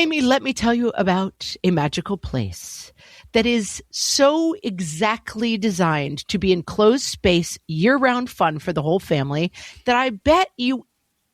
Amy, let me tell you about a magical place that is so exactly designed to be enclosed space, year-round fun for the whole family that I bet you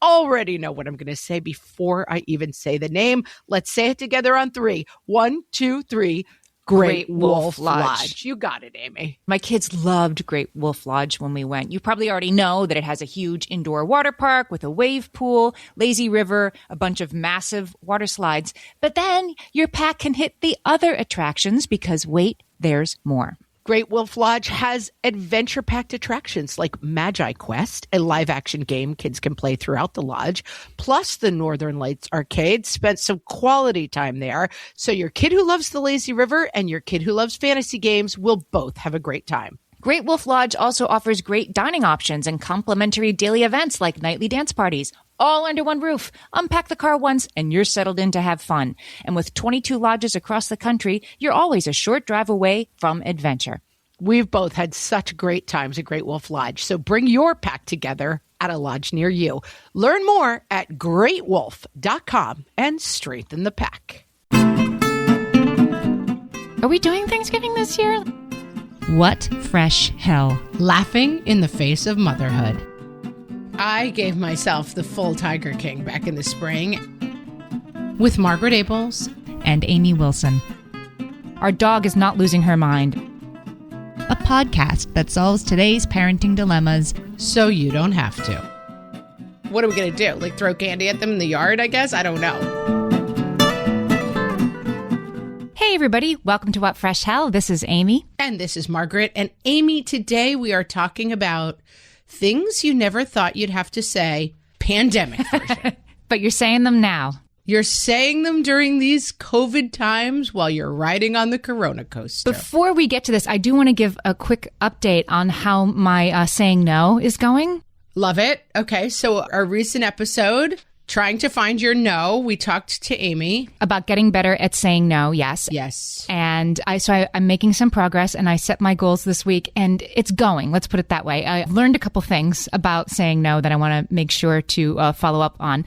already know what I'm going to say before I even say the name. Let's say it together on 3. 1, 2, 3. Great Wolf Lodge. You got it, Amy. My kids loved Great Wolf Lodge when we went. You probably already know that it has a huge indoor water park with a wave pool, lazy river, a bunch of massive water slides. But then your pack can hit the other attractions because, wait, there's more. Great Wolf Lodge has adventure-packed attractions like Magi Quest, a live-action game kids can play throughout the lodge, plus the Northern Lights Arcade. Spent some quality time there, so your kid who loves the lazy river and your kid who loves fantasy games will both have a great time. Great Wolf Lodge also offers great dining options and complimentary daily events like nightly dance parties, all under one roof. Unpack the car once and you're settled in to have fun. And with 22 lodges across the country, you're always a short drive away from adventure. We've both had such great times at Great Wolf Lodge, so bring your pack together at a lodge near you. Learn more at greatwolf.com and strengthen the pack. Are we doing Thanksgiving this year? What fresh hell? Laughing in the face of motherhood. I gave myself the full Tiger King back in the spring With Margaret Abels and Amy Wilson. Our dog is not losing her mind. A podcast that solves today's parenting dilemmas so you don't have to. What are we going to do? Like throw candy at them in the yard, I guess? I don't know. Hey, everybody. Welcome to What Fresh Hell. This is Amy. And this is Margaret. And Amy, today we are talking about things you never thought you'd have to say, pandemic version. But you're saying them now. You're saying them during these COVID times while you're riding on the coronacoaster. Before we get to this, I do want to give a quick update on how my saying no is going. Love it. Okay, so our recent episode, Trying to Find Your No, we talked to Amy. About getting better at saying no, yes. Yes. And I'm making some progress, and I set my goals this week, and it's going. Let's put it that way. I've learned a couple things about saying no that I want to make sure to follow up on.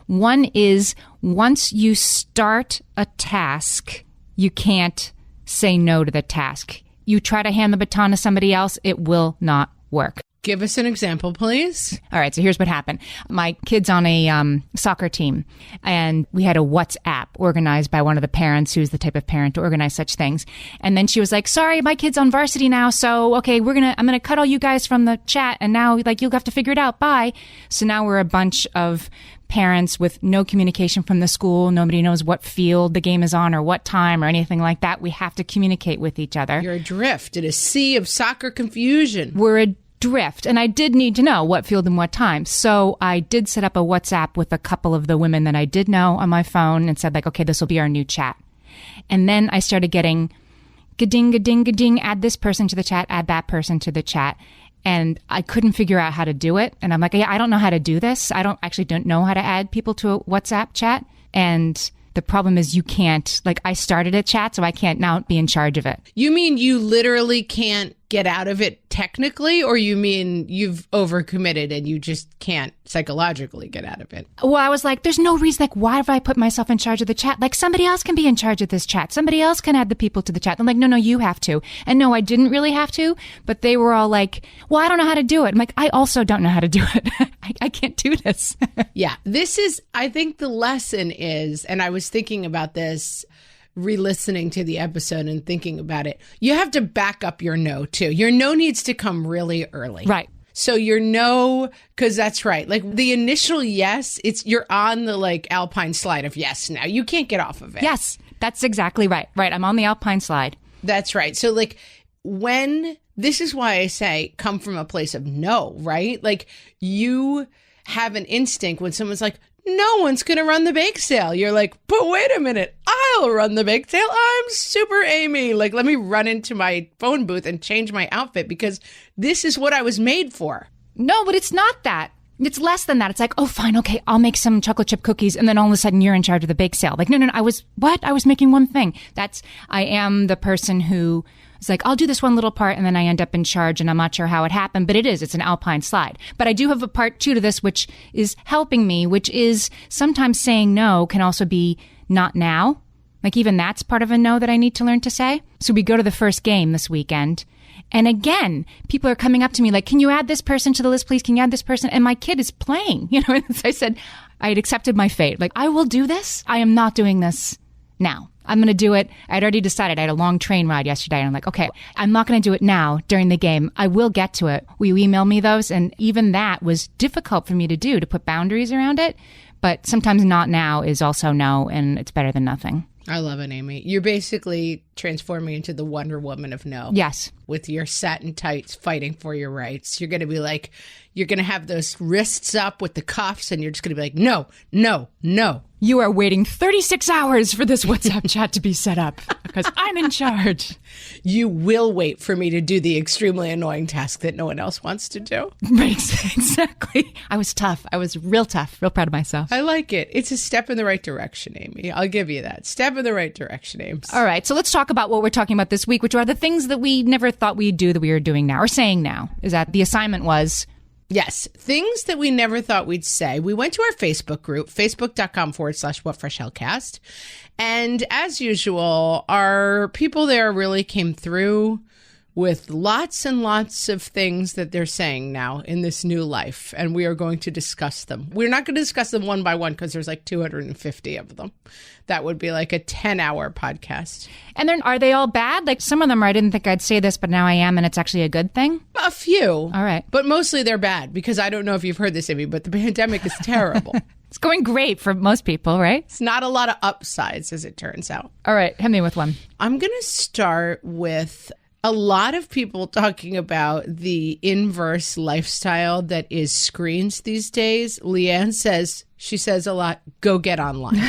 One is, once you start a task, you can't say no to the task. You try to hand the baton to somebody else, it will not work. Give us an example, please. All right, so here's what happened. My kid's on a soccer team, and we had a WhatsApp organized by one of the parents who's the type of parent to organize such things. And then she was like, sorry, my kid's on varsity now, so okay, I'm going to cut all you guys from the chat, and now you'll have to figure it out. Bye. So now we're a bunch of parents with no communication from the school. Nobody knows what field the game is on or what time or anything like that. We have to communicate with each other. You're adrift in a sea of soccer confusion. We're adrift. And I did need to know what field and what time. So I did set up a WhatsApp with a couple of the women that I did know on my phone and said, like, okay, this will be our new chat. And then I started getting ga-ding, ga-ding, ga-ding, add this person to the chat, add that person to the chat. And I couldn't figure out how to do it. And I'm like, yeah, I don't know how to do this. I don't know how to add people to a WhatsApp chat. And the problem is you can't, like, I started a chat, so I can't now be in charge of it. You mean you literally can't get out of it technically, or you mean you've overcommitted and you just can't psychologically get out of it? Well, I was like, there's no reason, like, why have I put myself in charge of the chat? Like, somebody else can be in charge of this chat. Somebody else can add the people to the chat. I'm like, no, you have to. And no, I didn't really have to, but they were all like, well, I don't know how to do it. I'm like, I also don't know how to do it. I can't do this. Yeah, this is, I think the lesson is, and I was thinking about this re-listening to the episode and thinking about it, you have to back up your no too. Your no needs to come really early. Right. So your no, because that's right. Like the initial yes, you're on the like alpine slide of yes now. You can't get off of it. Yes, that's exactly right. Right. I'm on the alpine slide. That's right. So like this is why I say come from a place of no, right? Like you have an instinct when someone's like, no one's going to run the bake sale. You're like, but wait a minute, I'll run the bake sale. I'm super Amy. Like, let me run into my phone booth and change my outfit because this is what I was made for. No, but it's not that. It's less than that. It's like, oh, fine. Okay, I'll make some chocolate chip cookies. And then all of a sudden you're in charge of the bake sale. Like, no, I was making one thing. I am the person who is like, I'll do this one little part and then I end up in charge and I'm not sure how it happened, but it's an alpine slide. But I do have a part 2 to this, which is helping me, which is sometimes saying no can also be not now. Like even that's part of a no that I need to learn to say. So we go to the first game this weekend. And again, people are coming up to me like, can you add this person to the list, please? Can you add this person? And my kid is playing, you know, and I said, I had accepted my fate. Like, I will do this. I am not doing this now. I'm going to do it. I'd already decided. I had a long train ride yesterday. And I'm like, okay, I'm not going to do it now during the game. I will get to it. Will you email me those? And even that was difficult for me to do, to put boundaries around it. But sometimes not now is also no, and it's better than nothing. I love it, Amy. You're basically transforming into the Wonder Woman of no. Yes. With your satin tights fighting for your rights. You're going to be like, you're going to have those wrists up with the cuffs and you're just going to be like, no, no, no. You are waiting 36 hours for this WhatsApp chat to be set up because I'm in charge. You will wait for me to do the extremely annoying task that no one else wants to do. Right, exactly. I was tough. I was real tough. Real proud of myself. I like it. It's a step in the right direction, Amy. I'll give you that. Step in the right direction, Ames. All right. So let's talk about what we're talking about this week, which are the things that we never thought we'd do that we are doing now or saying now. Is that the assignment was... Yes, things that we never thought we'd say. We went to our Facebook group, facebook.com/whatfreshhellcast. And as usual, our people there really came through with lots and lots of things that they're saying now in this new life. And we are going to discuss them. We're not going to discuss them one by one because there's like 250 of them. That would be like a 10-hour podcast. And then are they all bad? Like some of them I didn't think I'd say this, but now I am, and it's actually a good thing? A few. All right. But mostly they're bad because I don't know if you've heard this, Amy, but the pandemic is terrible. It's going great for most people, right? It's not a lot of upsides, as it turns out. All right. Hit me with one. I'm going to start with a lot of people talking about the inverse lifestyle that is screens these days. Leanne says, she says a lot, go get online.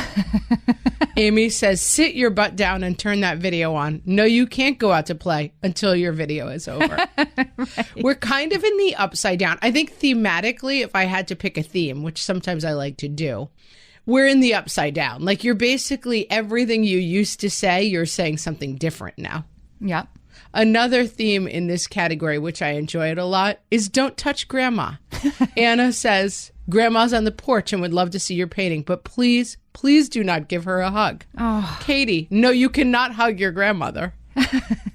Amy says, sit your butt down and turn that video on. No, you can't go out to play until your video is over. Right. We're kind of in the upside down. I think thematically, if I had to pick a theme, which sometimes I like to do, we're in the upside down. Like you're basically everything you used to say, you're saying something different now. Yeah. Another theme in this category, which I enjoy it a lot, is don't touch grandma. Anna says, grandma's on the porch and would love to see your painting, but please, please do not give her a hug. Oh. Katie, no, you cannot hug your grandmother.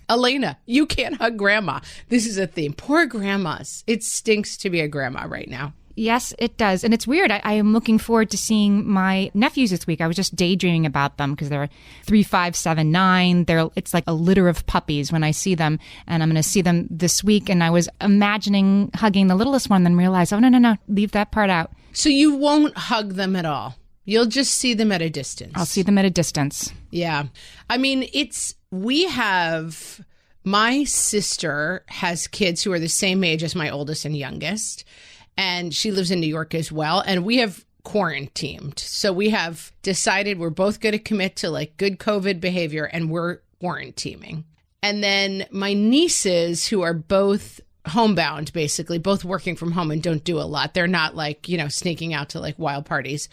Elena, you can't hug grandma. This is a theme. Poor grandmas. It stinks to be a grandma right now. Yes, it does. And it's weird. I am looking forward to seeing my nephews this week. I was just daydreaming about them because they're 3, 5, 7, 9. It's like a litter of puppies when I see them. And I'm going to see them this week. And I was imagining hugging the littlest one, then realized, oh, no, leave that part out. So you won't hug them at all. You'll just see them at a distance. I'll see them at a distance. Yeah. I mean, my sister has kids who are the same age as my oldest and youngest. And she lives in New York as well. And we have quarantined. So we have decided we're both going to commit to like good COVID behavior and we're quarantining. And then my nieces, who are both homebound, basically, both working from home and don't do a lot. They're not like, sneaking out to like wild parties.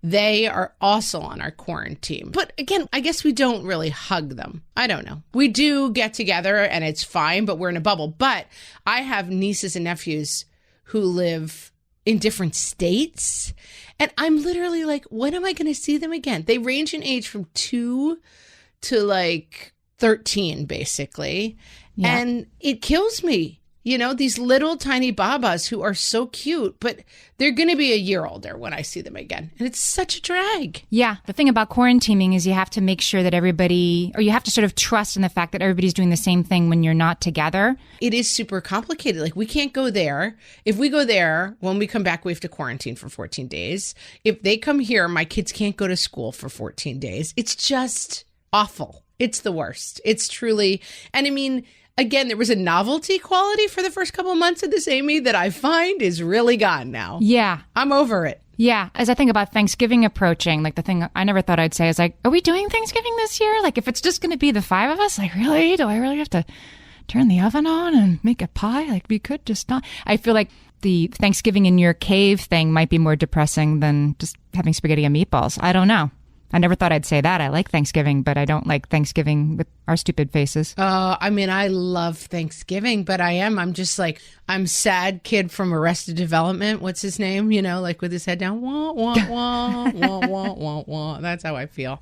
They are also on our quarantine. But again, I guess we don't really hug them. I don't know. We do get together and it's fine, but we're in a bubble. But I have nieces and nephews who live in different states. And I'm literally like, when am I going to see them again? They range in age from 2 to like 13, basically. Yeah. And it kills me. These little tiny babas who are so cute, but they're going to be a year older when I see them again. And it's such a drag. Yeah. The thing about quarantining is you have to make sure that you have to sort of trust in the fact that everybody's doing the same thing when you're not together. It is super complicated. Like we can't go there. If we go there, when we come back, we have to quarantine for 14 days. If they come here, my kids can't go to school for 14 days. It's just awful. It's the worst. It's truly, and I mean, again, there was a novelty quality for the first couple of months of this, Amy, that I find is really gone now. Yeah. I'm over it. Yeah. As I think about Thanksgiving approaching, like the thing I never thought I'd say is like, are we doing Thanksgiving this year? Like if it's just going to be the 5 of us, like really? Do I really have to turn the oven on and make a pie? Like we could just not. I feel like the Thanksgiving in your cave thing might be more depressing than just having spaghetti and meatballs. I don't know. I never thought I'd say that. I like Thanksgiving, but I don't like Thanksgiving with our stupid faces. I mean, I love Thanksgiving, but I'm just like, I'm sad kid from Arrested Development. What's his name? You know, like with his head down. Wah, wah, wah, wah, wah, wah, wah. That's how I feel.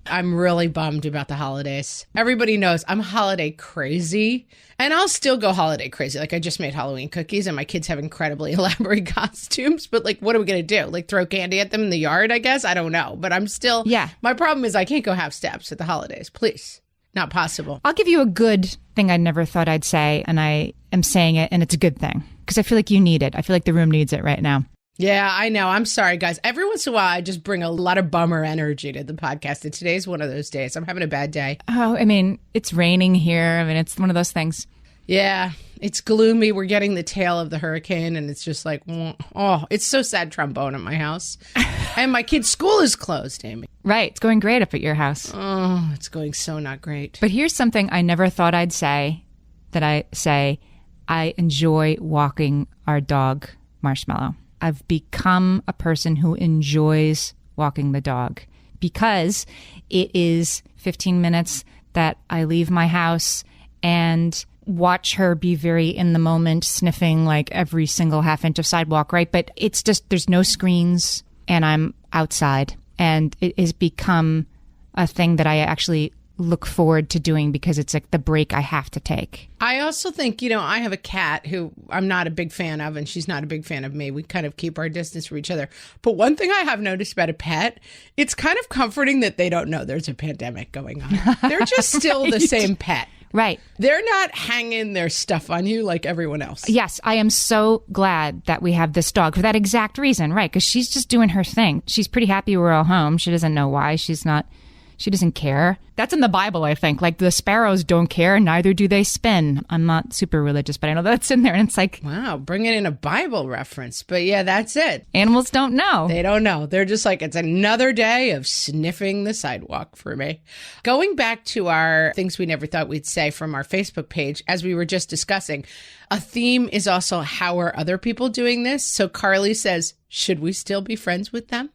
I'm really bummed about the holidays. Everybody knows I'm holiday crazy, and I'll still go holiday crazy. Like, I just made Halloween cookies, and my kids have incredibly elaborate costumes. But like, what are we going to do? Like, throw candy at them in the yard, I guess? I don't know. But I'm still, my problem is I can't go half steps at the holidays. Please. Not possible. I'll give you a good thing I never thought I'd say, and I am saying it, and it's a good thing. Because I feel like you need it. I feel like the room needs it right now. Yeah, I know. I'm sorry, guys. Every once in a while, I just bring a lot of bummer energy to the podcast. And today's one of those days. I'm having a bad day. Oh, I mean, it's raining here. I mean, it's one of those things. Yeah, it's gloomy. We're getting the tail of the hurricane. And it's just like, oh, it's so sad trombone at my house. And my kid's school is closed, Amy. Right. It's going great up at your house. Oh, it's going so not great. But here's something I never thought I'd say that I say. I enjoy walking our dog, Marshmallow. I've become a person who enjoys walking the dog because it is 15 minutes that I leave my house and watch her be very in the moment, sniffing like every single half inch of sidewalk, right? But it's just, there's no screens and I'm outside, and it has become a thing that I actually look forward to doing because it's like the break I have to take. I also think, you know, I have a cat who I'm not a big fan of, and she's not a big fan of me. We kind of keep our distance from each other. But one thing I have noticed about a pet, it's kind of comforting that they don't know there's a pandemic going on. They're just still the same pet. Right. They're not hanging their stuff on you like everyone else. Yes, I am so glad that we have this dog for that exact reason, right? Because she's just doing her thing. She's pretty happy we're all home. She doesn't know why. She doesn't care. That's in the Bible, I think. Like, the sparrows don't care, neither do they spin. I'm not super religious, but I know that's in there. And it's like, wow, bringing in a Bible reference. But yeah, that's it. Animals don't know. They don't know. They're just like, it's another day of sniffing the sidewalk for me. Going back to our things we never thought we'd say from our Facebook page, as we were just discussing, a theme is also, how are other people doing this? So Carly says, should we still be friends with them?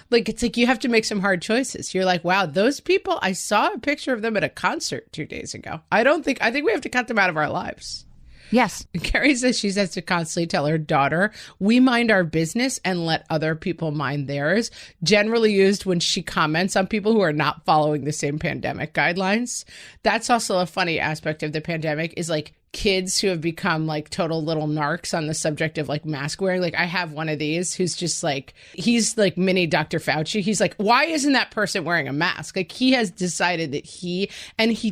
Like, it's like you have to make some hard choices. You're like, wow, those people, I saw a picture of them at a concert 2 days ago. I think we have to cut them out of our lives. Yes. Carrie says she has to constantly tell her daughter, we mind our business and let other people mind theirs. Generally used when she comments on people who are not following the same pandemic guidelines. That's also a funny aspect of the pandemic, is like kids who have become like total little narcs on the subject of like mask wearing. Like, I have one of these who's just like, he's like mini Dr. Fauci. He's like, why isn't that person wearing a mask? Like, he has decided that he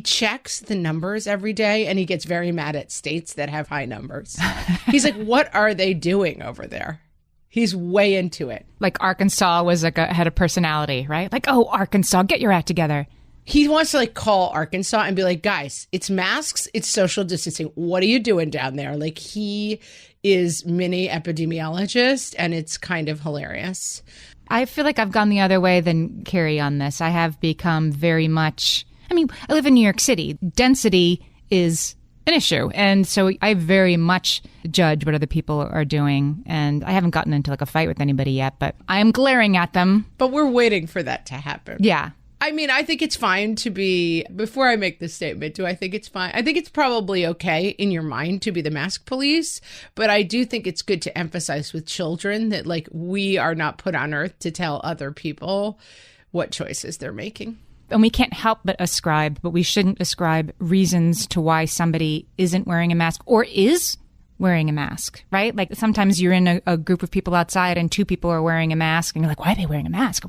checks the numbers every day, and he gets very mad at states that have high numbers. He's like, what are they doing over there? He's way into it. Like, Arkansas was like had a personality, right? Like, oh, Arkansas, get your act together. He wants to like call Arkansas and be like, guys, it's masks, it's social distancing. What are you doing down there? Like, he is mini epidemiologist, and it's kind of hilarious. I feel like I've gone the other way than Carrie on this. I have become very much, I mean, I live in New York City. Density is an issue. And so I very much judge what other people are doing. And I haven't gotten into like a fight with anybody yet, but I am glaring at them. But we're waiting for that to happen. Yeah. I mean, I think it's fine to be, before I make this statement, do I think it's fine? I think it's probably okay in your mind to be the mask police, but I do think it's good to emphasize with children that, like, we are not put on earth to tell other people what choices they're making. And we can't help but ascribe, but we shouldn't ascribe reasons to why somebody isn't wearing a mask or is wearing a mask, right? Like, sometimes you're in a group of people outside and 2 people are wearing a mask, and you're like, why are they wearing a mask?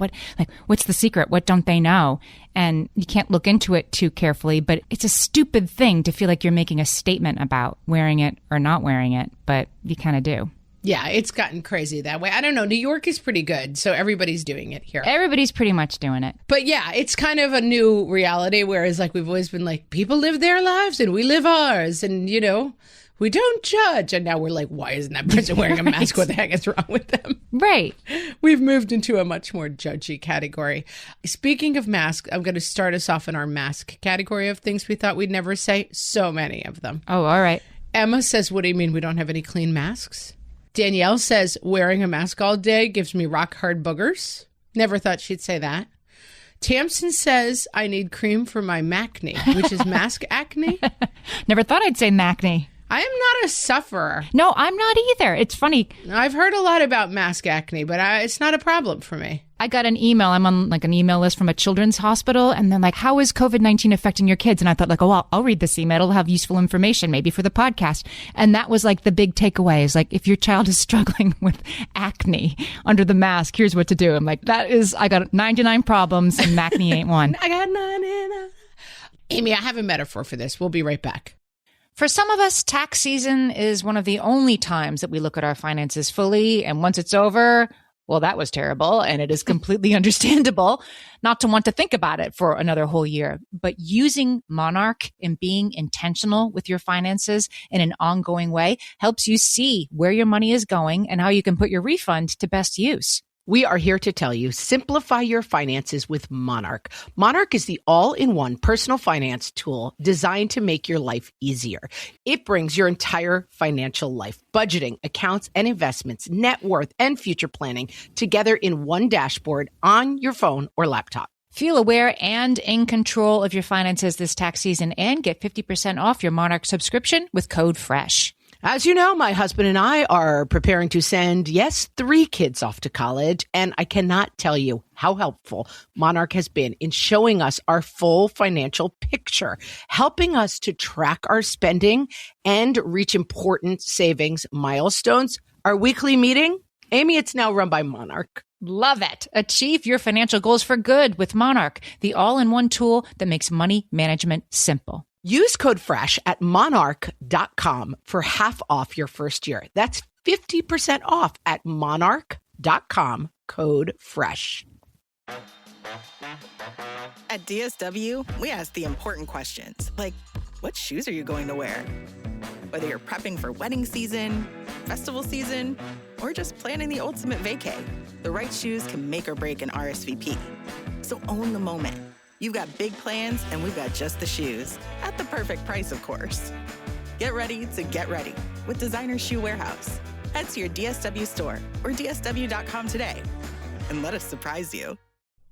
What's the secret? What don't they know? And you can't look into it too carefully, but it's a stupid thing to feel like you're making a statement about wearing it or not wearing it, but you kind of do. Yeah, it's gotten crazy that way. I don't know. New York is pretty good, so everybody's doing it here. Everybody's pretty much doing it. But yeah, it's kind of a new reality, whereas like we've always been like, people live their lives and we live ours, and you know, we don't judge. And now we're like, why isn't that person wearing a mask? What the heck is wrong with them? Right. We've moved into a much more judgy category. Speaking of masks, I'm going to start us off in our mask category of things we thought we'd never say. So many of them. Oh, all right. Emma says, what do you mean we don't have any clean masks? Danielle says, wearing a mask all day gives me rock hard boogers. Never thought she'd say that. Tamsin says I need cream for my acne, which is mask acne. Never thought I'd say Macne. I am not a sufferer. No, I'm not either. It's funny. I've heard a lot about mask acne, but it's not a problem for me. I got an email. I'm on like an email list from a children's hospital. And then like, how is COVID-19 affecting your kids? And I thought like, oh, I'll read this email. It'll have useful information maybe for the podcast. And that was like the big takeaway is like, if your child is struggling with acne under the mask, here's what to do. I'm like, I got 99 problems and acne ain't one. I got 99. Amy, I have a metaphor for this. We'll be right back. For some of us, tax season is one of the only times that we look at our finances fully. And once it's over, well, that was terrible. And it is completely understandable not to want to think about it for another whole year. But using Monarch and being intentional with your finances in an ongoing way helps you see where your money is going and how you can put your refund to best use. We are here to tell you, simplify your finances with Monarch. Monarch is the all-in-one personal finance tool designed to make your life easier. It brings your entire financial life, budgeting, accounts and investments, net worth, and future planning together in one dashboard on your phone or laptop. Feel aware and in control of your finances this tax season and get 50% off your Monarch subscription with code FRESH. As you know, my husband and I are preparing to send, 3 kids off to college, and I cannot tell you how helpful Monarch has been in showing us our full financial picture, helping us to track our spending and reach important savings milestones. Our weekly meeting, Amy, it's now run by Monarch. Love it. Achieve your financial goals for good with Monarch, the all-in-one tool that makes money management simple. Use code FRESH at monarch.com for half off your first year. That's 50% off at monarch.com, code FRESH. At DSW, we ask the important questions, like what shoes are you going to wear? Whether you're prepping for wedding season, festival season, or just planning the ultimate vacay, the right shoes can make or break an RSVP. So own the moment. You've got big plans, and we've got just the shoes. At the perfect price, of course. Get ready to get ready with Designer Shoe Warehouse. Head to your DSW store or DSW.com today and let us surprise you.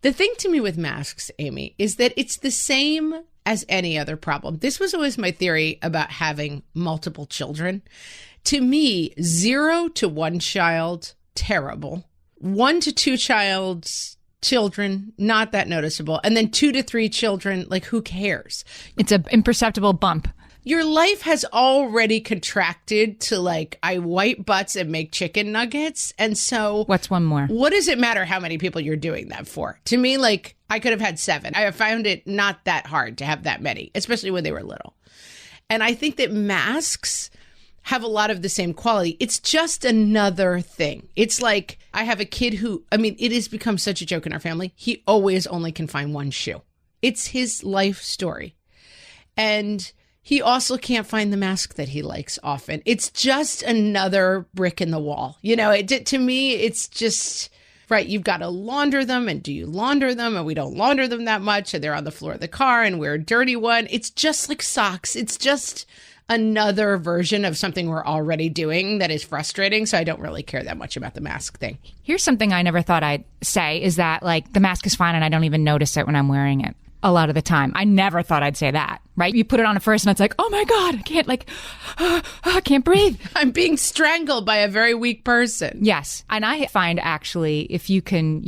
The thing to me with masks, Amy, is that it's the same as any other problem. This was always my theory about having multiple children. To me, 0 to 1 child, terrible. 1 to 2 children, not that noticeable. And then 2 to 3 children, like who cares? It's an imperceptible bump. Your life has already contracted to like, I wipe butts and make chicken nuggets. And so what's one more? What does it matter how many people you're doing that for? To me, like I could have had 7. I found it not that hard to have that many, especially when they were little. And I think that masks have a lot of the same quality. It's just another thing. It's like I have a kid who, it has become such a joke in our family. He always only can find one shoe. It's his life story. And he also can't find the mask that he likes often. It's just another brick in the wall. To me, it's just, right, you've got to launder them. And do you launder them? And we don't launder them that much. And they're on the floor of the car and we're a dirty one. It's just like socks. It's just another version of something we're already doing that is frustrating. So I don't really care that much about the mask thing. Here's something I never thought I'd say is that like the mask is fine and I don't even notice it when I'm wearing it a lot of the time. I never thought I'd say that, right? You put it on at first and it's like, oh my God, I can't I can't breathe. I'm being strangled by a very weak person. Yes. And I find actually, if you can,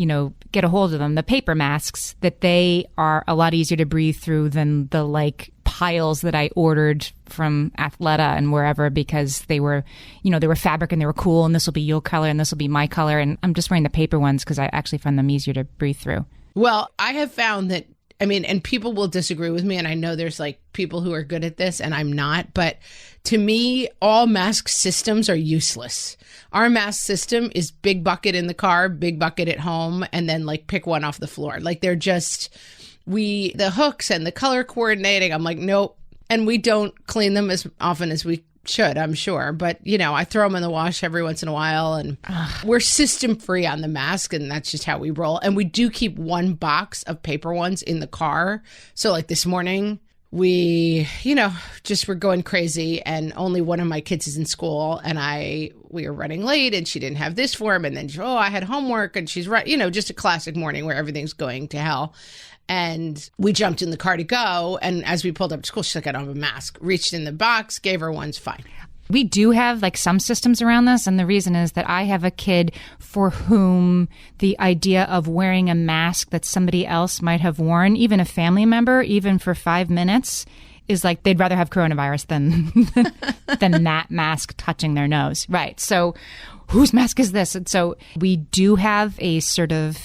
get a hold of them, the paper masks, that they are a lot easier to breathe through than the like piles that I ordered from Athleta and wherever, because they were, they were fabric and they were cool and this will be your color and this will be my color. And I'm just wearing the paper ones because I actually find them easier to breathe through. Well, I have found that, and people will disagree with me, and I know there's like people who are good at this and I'm not, but to me, all mask systems are useless. Our mask system is big bucket in the car, big bucket at home, and then like pick one off the floor. Like they're just, the hooks and the color coordinating, I'm like, nope. And we don't clean them as often as we should, I'm sure. But, I throw them in the wash every once in a while, and we're system free on the mask, and that's just how we roll. And we do keep one box of paper ones in the car. So like this morning, we, just were going crazy, and only one of my kids is in school, and we were running late, and she didn't have this form, and then, I had homework, and she's right, just a classic morning where everything's going to hell. And we jumped in the car to go, and as we pulled up to school, she's like, I don't have a mask. Reached in the box, gave her one's fine. We do have some systems around this, and the reason is that I have a kid for whom the idea of wearing a mask that somebody else might have worn, even a family member, even for 5 minutes, is like they'd rather have coronavirus than that mask touching their nose. Right. So whose mask is this? And so we do have a sort of,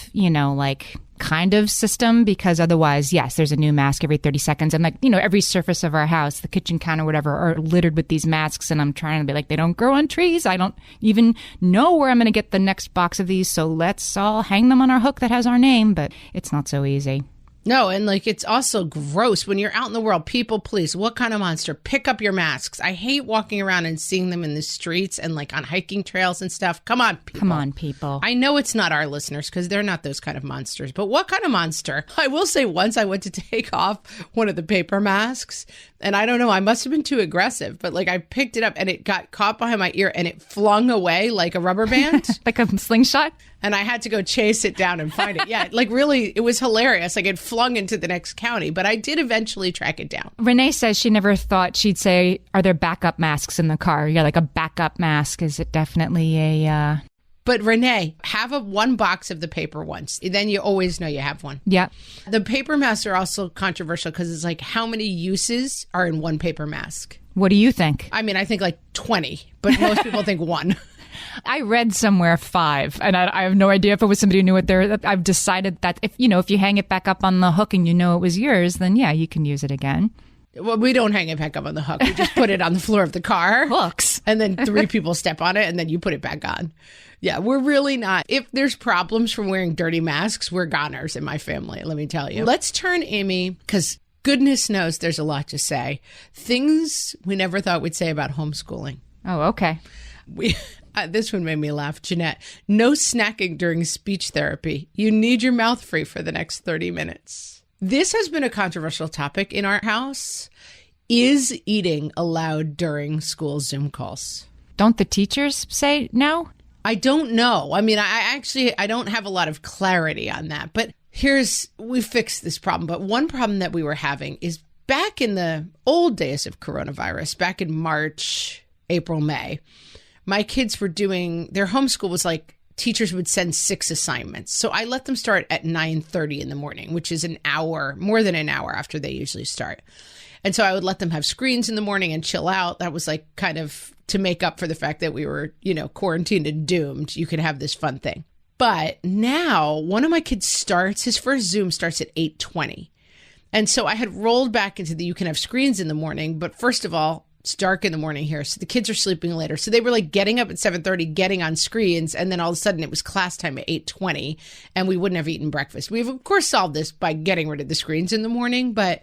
kind of system, because otherwise, yes, there's a new mask every 30 seconds. And every surface of our house, the kitchen counter, whatever, are littered with these masks. And I'm trying to be like, they don't grow on trees. I don't even know where I'm going to get the next box of these. So let's all hang them on our hook that has our name. But it's not so easy. No, and it's also gross when you're out in the world. People, please, what kind of monster? Pick up your masks. I hate walking around and seeing them in the streets and on hiking trails and stuff. Come on, people. Come on, people. I know it's not our listeners because they're not those kind of monsters, but what kind of monster? I will say once I went to take off one of the paper masks, and I don't know, I must have been too aggressive, but I picked it up and it got caught behind my ear and it flung away like a rubber band. Like a slingshot? And I had to go chase it down and find it. Yeah, really, it was hilarious. It flung into the next county, but I did eventually track it down. Renee says she never thought she'd say, are there backup masks in the car? Yeah, like a backup mask. Is it definitely a... But Renee, have one box of the paper ones. Then you always know you have one. Yeah. The paper masks are also controversial because it's how many uses are in one paper mask? What do you think? I mean, I think 20, but most people think 1. I read somewhere 5, and I have no idea if it was somebody who knew it there. I've decided that if you hang it back up on the hook and it was yours, then yeah, you can use it again. Well, we don't hang it back up on the hook. We just put it on the floor of the car. Hooks. And then 3 people step on it, and then you put it back on. Yeah, we're really not. If there's problems from wearing dirty masks, we're goners in my family, let me tell you. Let's turn, Amy, because goodness knows there's a lot to say. Things we never thought we'd say about homeschooling. Oh, okay. This one made me laugh. Jeanette, no snacking during speech therapy. You need your mouth free for the next 30 minutes. This has been a controversial topic in our house. Is eating allowed during school Zoom calls? Don't the teachers say no? I don't know. I mean, I don't have a lot of clarity on that. But we fixed this problem. But one problem that we were having is back in the old days of coronavirus, back in March, April, May, my kids were doing, their homeschool was teachers would send 6 assignments. So I let them start at 9:30 in the morning, which is an hour, more than an hour after they usually start. And so I would let them have screens in the morning and chill out. That was kind of to make up for the fact that we were, quarantined and doomed. You could have this fun thing. But now one of my kids his first Zoom starts at 8:20. And so I had rolled back into you can have screens in the morning. But first of all, it's dark in the morning here, so the kids are sleeping later. So they were getting up at 7:30, getting on screens, and then all of a sudden it was class time at 8:20, and we wouldn't have eaten breakfast. We've, of course, solved this by getting rid of the screens in the morning, but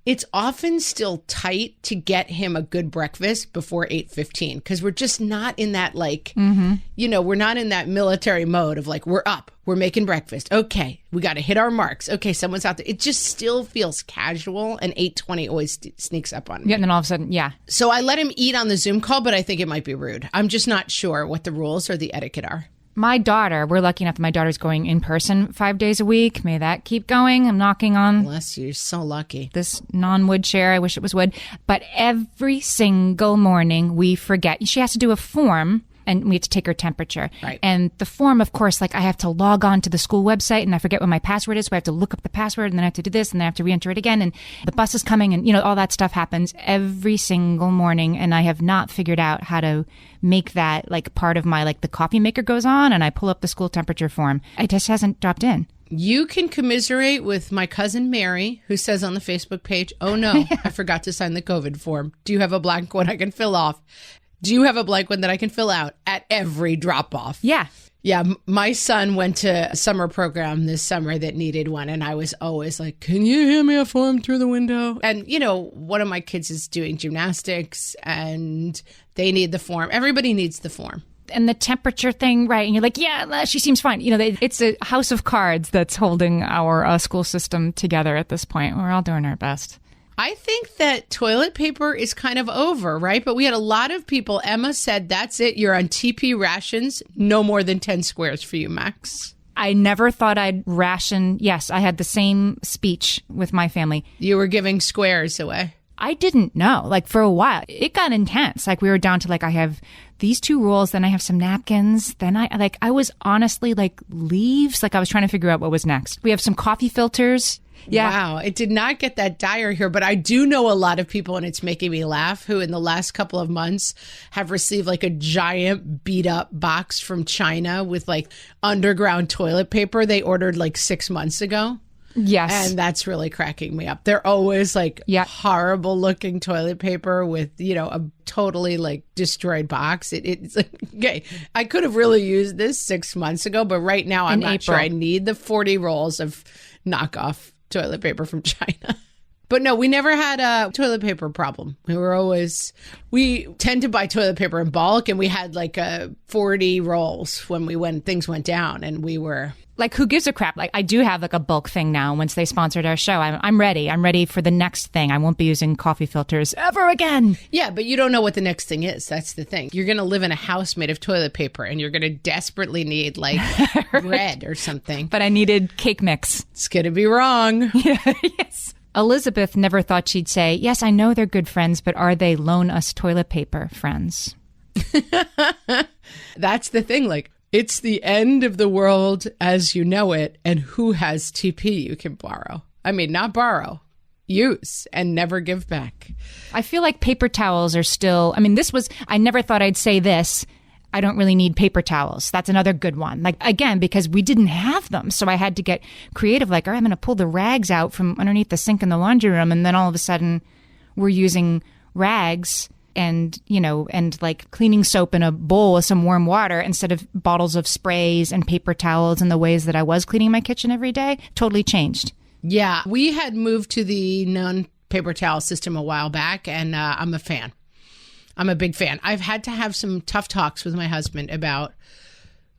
it's often still tight to get him a good breakfast before 8:15 because we're just not in that we're not in that military mode of we're up, we're making breakfast. Okay, we got to hit our marks. Okay, someone's out there. It just still feels casual, and 8:20 always sneaks up on me. Yeah, and then all of a sudden, yeah. So I let him eat on the Zoom call, but I think it might be rude. I'm just not sure what the rules or the etiquette are. My daughter, we're lucky enough that my daughter's going in person 5 days a week. May that keep going. I'm knocking on. Bless you. So lucky. This non-wood chair. I wish it was wood. But every single morning we forget. She has to do a form and we have to take her temperature. Right. And the form, of course, I have to log on to the school website and I forget what my password is. So I have to look up the password and then I have to do this and then I have to re-enter it again. And the bus is coming and, all that stuff happens every single morning. And I have not figured out how to make that part of my, the coffee maker goes on and I pull up the school temperature form. It just hasn't dropped in. You can commiserate with my cousin Mary, who says on the Facebook page, oh no, I forgot to sign the COVID form. Do you have a blank one I can fill off? Do you have a blank one that I can fill out at every drop-off? Yeah. Yeah, my son went to a summer program this summer that needed one, and I was always like, can you hand me a form through the window? And, one of my kids is doing gymnastics, and they need the form. Everybody needs the form. And the temperature thing, right? And you're like, yeah, she seems fine. It's a house of cards that's holding our school system together at this point. We're all doing our best. I think that toilet paper is kind of over, right? But we had a lot of people. Emma said, that's it. You're on TP rations. No more than 10 squares for you, Max. I never thought I'd ration. Yes, I had the same speech with my family. You were giving squares away. I didn't know. Like, for a while, it got intense. Like, we were down to, like, I have these 2 rolls, then I have some napkins. Then I was honestly, like, leaves. Like, I was trying to figure out what was next. We have some coffee filters. Yeah. Wow. It did not get that dire here, but I do know a lot of people, and it's making me laugh, who in the last couple of months have received like a giant beat up box from China with like underground toilet paper they ordered like 6 months ago. Yes. And that's really cracking me up. They're always like horrible looking toilet paper with, you know, a totally like destroyed box. It's like, okay, I could have really used this 6 months ago, but right now I'm not sure I need the 40 rolls of knockoff toilet paper from China. But no, we never had a toilet paper problem. We tend to buy toilet paper in bulk, and we had like 40 rolls when things went down, and we were like, who gives a crap? Like, I do have like a bulk thing now. Once they sponsored our show, I'm ready. I'm ready for the next thing. I won't be using coffee filters ever again. Yeah, but you don't know what the next thing is. That's the thing. You're going to live in a house made of toilet paper, and you're going to desperately need like bread or something. But I needed cake mix. It's going to be wrong. Yes. Elizabeth never thought she'd say, yes, I know they're good friends, but are they loan us toilet paper friends? That's the thing. Like, it's the end of the world as you know it, and who has TP you can borrow? I mean, not borrow, use and never give back. I feel like paper towels are still, I mean, I never thought I'd say this. I don't really need paper towels. That's another good one. Like, again, because we didn't have them. So I had to get creative. Like, all right, I'm going to pull the rags out from underneath the sink in the laundry room. And then all of a sudden we're using rags and, you know, and like cleaning soap in a bowl with some warm water instead of bottles of sprays and paper towels and the ways that I was cleaning my kitchen every day. Totally changed. Yeah. We had moved to the non-paper towel system a while back, and I'm a fan. I'm a big fan. I've had to have some tough talks with my husband about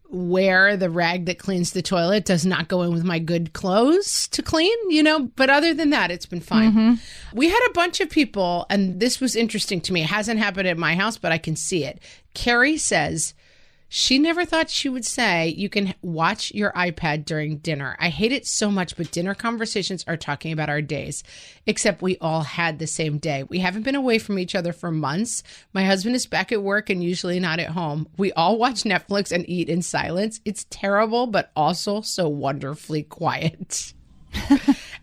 where the rag that cleans the toilet does not go in with my good clothes to clean, you know, but other than that, it's been fine. Mm-hmm. We had a bunch of people, and this was interesting to me. It hasn't happened at my house, but I can see it. Carrie says she never thought she would say you can watch your iPad during dinner. I hate it so much, but dinner conversations are talking about our days, except we all had the same day. We haven't been away from each other for months. My husband is back at work and usually not at home. We all watch Netflix and eat in silence. It's terrible, but also so wonderfully quiet.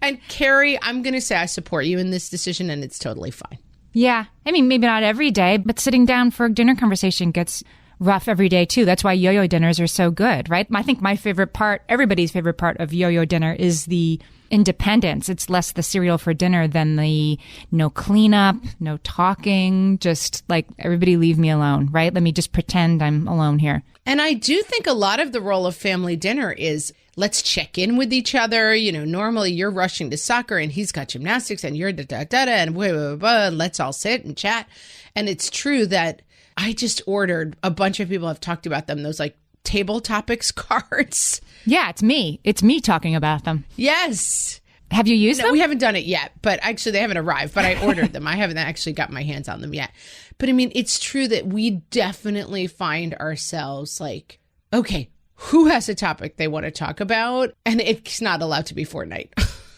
And Carrie, I'm going to say I support you in this decision, and it's totally fine. Yeah. I mean, maybe not every day, but sitting down for a dinner conversation gets rough every day too. That's why yo-yo dinners are so good, right? I think my favorite part, everybody's favorite part of yo-yo dinner is the independence. It's less the cereal for dinner than the no cleanup, no talking, just like everybody leave me alone, right? Let me just pretend I'm alone here. And I do think a lot of the role of family dinner is let's check in with each other. You know, normally you're rushing to soccer and he's got gymnastics and you're da-da-da-da and blah, blah, blah, let's all sit and chat. And it's true that I just ordered, a bunch of people have talked about them, those like table topics cards. Yeah, it's me. It's me talking about them. Yes. Have you used them? We haven't done it yet, but actually they haven't arrived, but I ordered them. I haven't actually got my hands on them yet. But I mean, it's true that we definitely find ourselves like, okay, who has a topic they want to talk about? And it's not allowed to be Fortnite.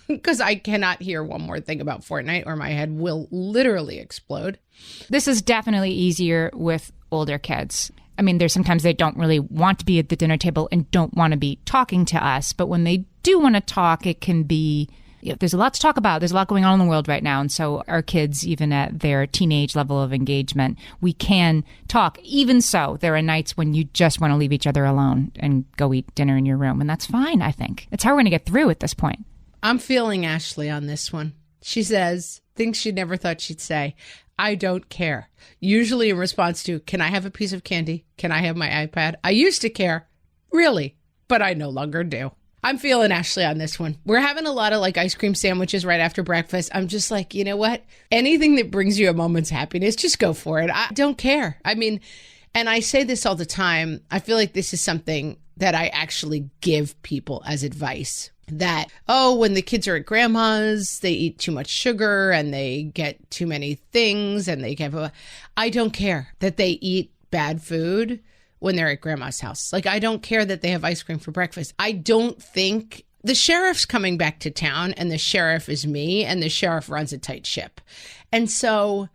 Because I cannot hear one more thing about Fortnite or my head will literally explode. This is definitely easier with older kids. I mean, there's sometimes they don't really want to be at the dinner table and don't want to be talking to us. But when they do want to talk, it can be, you know, there's a lot to talk about. There's a lot going on in the world right now. And so our kids, even at their teenage level of engagement, we can talk. Even so, there are nights when you just want to leave each other alone and go eat dinner in your room. And that's fine, I think. It's how we're going to get through at this point. I'm feeling Ashley on this one. She says things she never thought she'd say. I don't care. Usually in response to, can I have a piece of candy? Can I have my iPad? I used to care. Really? But I no longer do. I'm feeling Ashley on this one. We're having a lot of like ice cream sandwiches right after breakfast. I'm just like, you know what? Anything that brings you a moment's happiness, just go for it. I don't care. I mean, And I say this all the time. I feel like this is something that I actually give people as advice. That, when the kids are at grandma's, they eat too much sugar and they get too many things and they get... I don't care that they eat bad food when they're at grandma's house. Like, I don't care that they have ice cream for breakfast. I don't think... The sheriff's coming back to town, and the sheriff is me, and the sheriff runs a tight ship. And so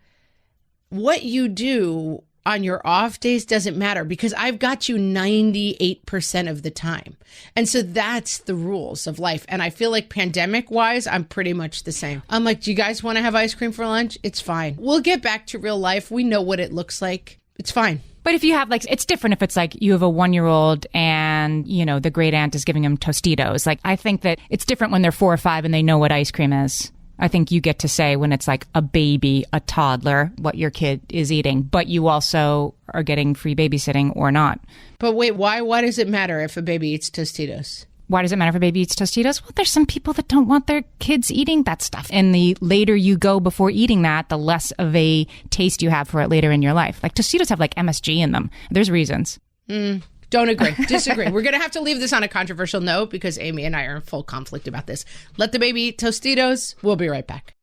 what you do on your off days doesn't matter, because I've got you 98% of the time. And so that's the rules of life. And I feel like pandemic-wise, I'm pretty much the same. I'm like, do you guys want to have ice cream for lunch? It's fine. We'll get back to real life. We know what it looks like. It's fine. But if you have, like, it's different if it's like you have a 1-year-old and, you know, the great aunt is giving them Tostitos. Like, I think that it's different when they're 4 or 5 and they know what ice cream is. I think you get to say when it's like a baby, a toddler, what your kid is eating, but you also are getting free babysitting or not. But wait, why does it matter if a baby eats Tostitos? Why does it matter if a baby eats Tostitos? Well, there's some people that don't want their kids eating that stuff. And the later you go before eating that, the less of a taste you have for it later in your life. Like, Tostitos have like MSG in them. There's reasons. Don't agree. Disagree. We're going to have to leave this on a controversial note because Amy and I are in full conflict about this. Let the baby eat Tostitos. We'll be right back.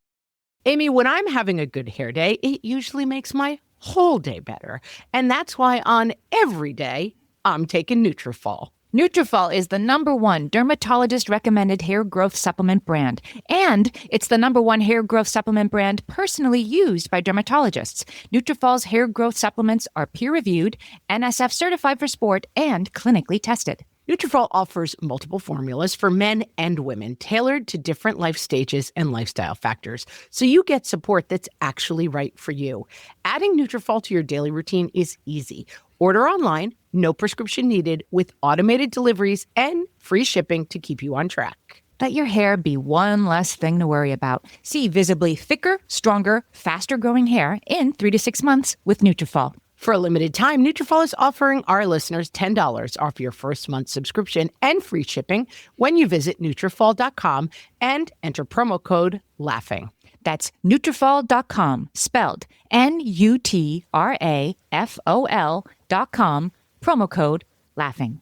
Amy, when I'm having a good hair day, it usually makes my whole day better. And that's why on every day, I'm taking Nutrafol. Nutrafol is the #1 dermatologist-recommended hair growth supplement brand, and it's the #1 hair growth supplement brand personally used by dermatologists. Nutrafol's hair growth supplements are peer-reviewed, NSF certified for sport, and clinically tested. Nutrafol offers multiple formulas for men and women, tailored to different life stages and lifestyle factors, so you get support that's actually right for you. Adding Nutrafol to your daily routine is easy. Order online, no prescription needed, with automated deliveries and free shipping to keep you on track. Let your hair be one less thing to worry about. See visibly thicker, stronger, faster-growing hair in 3 to 6 months with Nutrafol. For a limited time, Nutrafol is offering our listeners $10 off your first month subscription and free shipping when you visit Nutrafol.com and enter promo code LAUGHING. That's Nutrafol.com, spelled Nutrafol.com, promo code LAUGHING.